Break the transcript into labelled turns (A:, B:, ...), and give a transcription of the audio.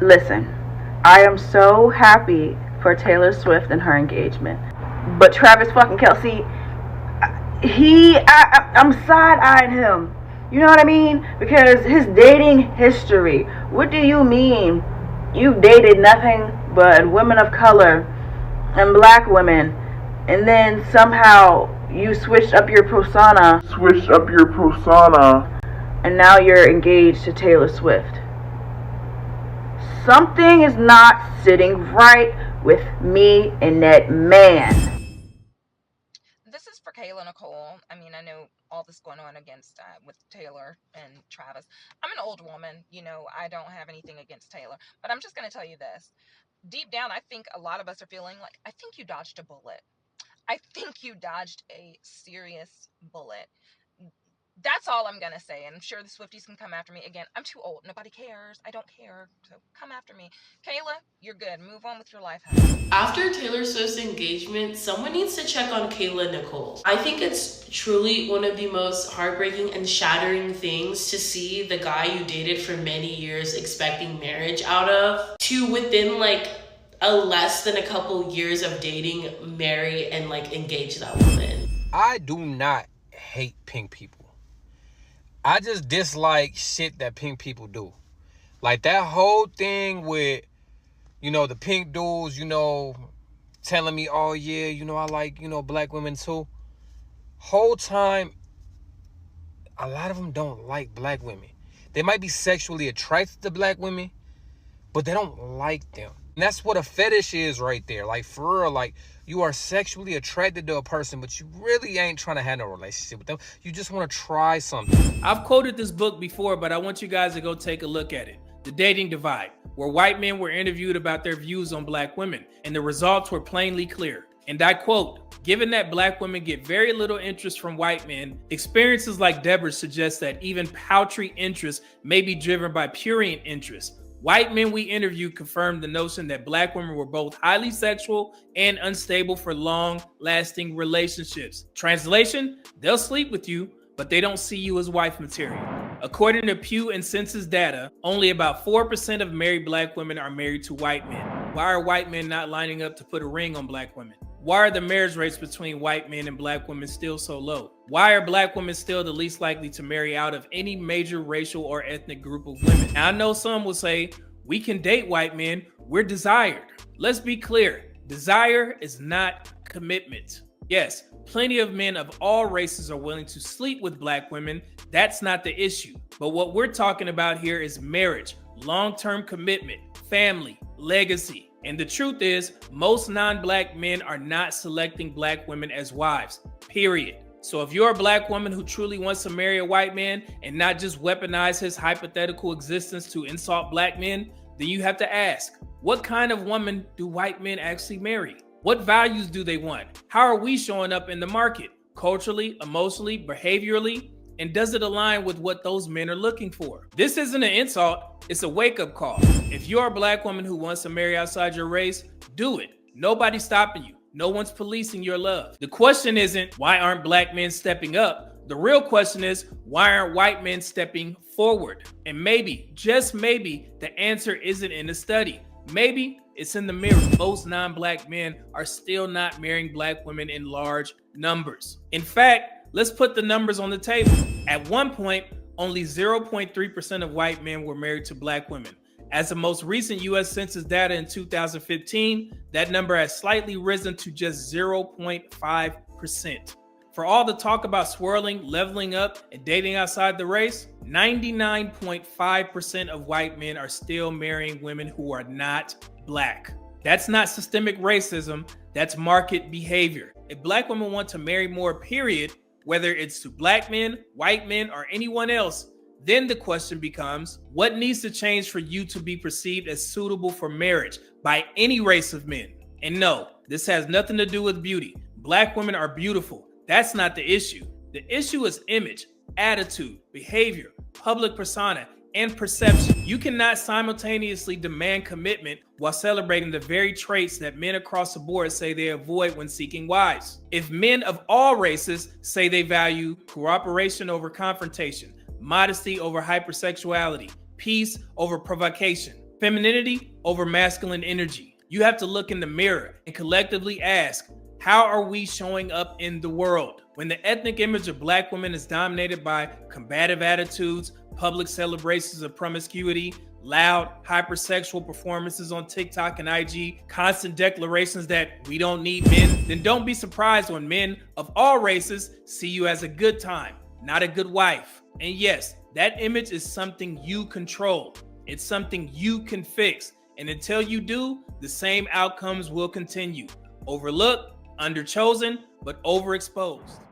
A: Listen, I am so happy for Taylor Swift and her engagement. But Travis fucking Kelce, I'm side-eyeing him. You know what I mean? Because his dating history. What do you mean you dated nothing but women of color and black women, and then somehow you switched up your persona, and now you're engaged to Taylor Swift? Something is not sitting right with me and that man.
B: This is for Kayla Nicole. I mean, I know all this going on against with Taylor and Travis. I'm an old woman, I don't have anything against Taylor, but I'm just going to tell you this. Deep down, I think a lot of us are feeling like, I think you dodged a bullet. I think you dodged a serious bullet. That's all I'm going to say. And I'm sure the Swifties can come after me. Again, I'm too old. Nobody cares. I don't care. So come after me. Kayla, you're good. Move on with your life, honey.
C: After Taylor Swift's engagement, someone needs to check on Kayla Nicole. I think it's truly one of the most heartbreaking and shattering things to see the guy you dated for many years expecting marriage out of, to within less than a couple years of dating, marry and engage that woman.
D: I do not hate pink people. I just dislike shit that pink people do. Like that whole thing with, the pink dudes, telling me, oh yeah, I like, black women too. Whole time, a lot of them don't like black women. They might be sexually attracted to black women, but they don't like them. And that's what a fetish is right there. Like, for real, like, you are sexually attracted to a person, but you really ain't trying to have no relationship with them. You just want to try something.
E: I've quoted this book before, but I want you guys to go take a look at it. The Dating Divide, where white men were interviewed about their views on black women, and the results were plainly clear. And I quote, "Given that black women get very little interest from white men, experiences like Deborah's suggest that even paltry interest may be driven by prurient interest. White men we interviewed confirmed the notion that black women were both highly sexual and unstable for long-lasting relationships. Translation, they'll sleep with you, but they don't see you as wife material." According to Pew and Census data, only about 4% of married black women are married to white men. Why are white men not lining up to put a ring on black women? Why are the marriage rates between white men and black women still so low? Why are black women still the least likely to marry out of any major racial or ethnic group of women? Now, I know some will say, we can date white men, we're desired. Let's be clear, desire is not commitment. Yes, plenty of men of all races are willing to sleep with black women. That's not the issue. But what we're talking about here is marriage, long-term commitment, family, legacy. And the truth is, most non-black men are not selecting black women as wives, period. So if you're a black woman who truly wants to marry a white man and not just weaponize his hypothetical existence to insult black men, then you have to ask, what kind of woman do white men actually marry? What values do they want? How are we showing up in the market? Culturally, emotionally, behaviorally? And does it align with what those men are looking for? This isn't an insult, it's a wake-up call. If you're a black woman who wants to marry outside your race, do it. Nobody's stopping you. No one's policing your love. The question isn't, why aren't black men stepping up? The real question is, why aren't white men stepping forward? And maybe, just maybe, the answer isn't in the study. Maybe it's in the mirror. Most non-black men are still not marrying black women in large numbers. In fact, let's put the numbers on the table. At one point, only 0.3% of white men were married to black women. As the most recent U.S. Census data in 2015, that number has slightly risen to just 0.5%. For all the talk about swirling, leveling up, and dating outside the race, 99.5% of white men are still marrying women who are not black. That's not systemic racism, that's market behavior. If black women want to marry more, period, whether it's to black men, white men, or anyone else, then the question becomes, what needs to change for you to be perceived as suitable for marriage by any race of men? And no, this has nothing to do with beauty. Black women are beautiful. That's not the issue. The issue is image, attitude, behavior, public persona, and perception. You cannot simultaneously demand commitment while celebrating the very traits that men across the board say they avoid when seeking wives. If men of all races say they value cooperation over confrontation, modesty over hypersexuality, peace over provocation, femininity over masculine energy. You have to look in the mirror and collectively ask, how are we showing up in the world? When the ethnic image of Black women is dominated by combative attitudes, public celebrations of promiscuity, loud, hypersexual performances on TikTok and IG, constant declarations that we don't need men, then don't be surprised when men of all races see you as a good time, not a good wife. And yes, that image is something you control. It's something you can fix. And until you do, the same outcomes will continue. Overlooked, underchosen, but overexposed.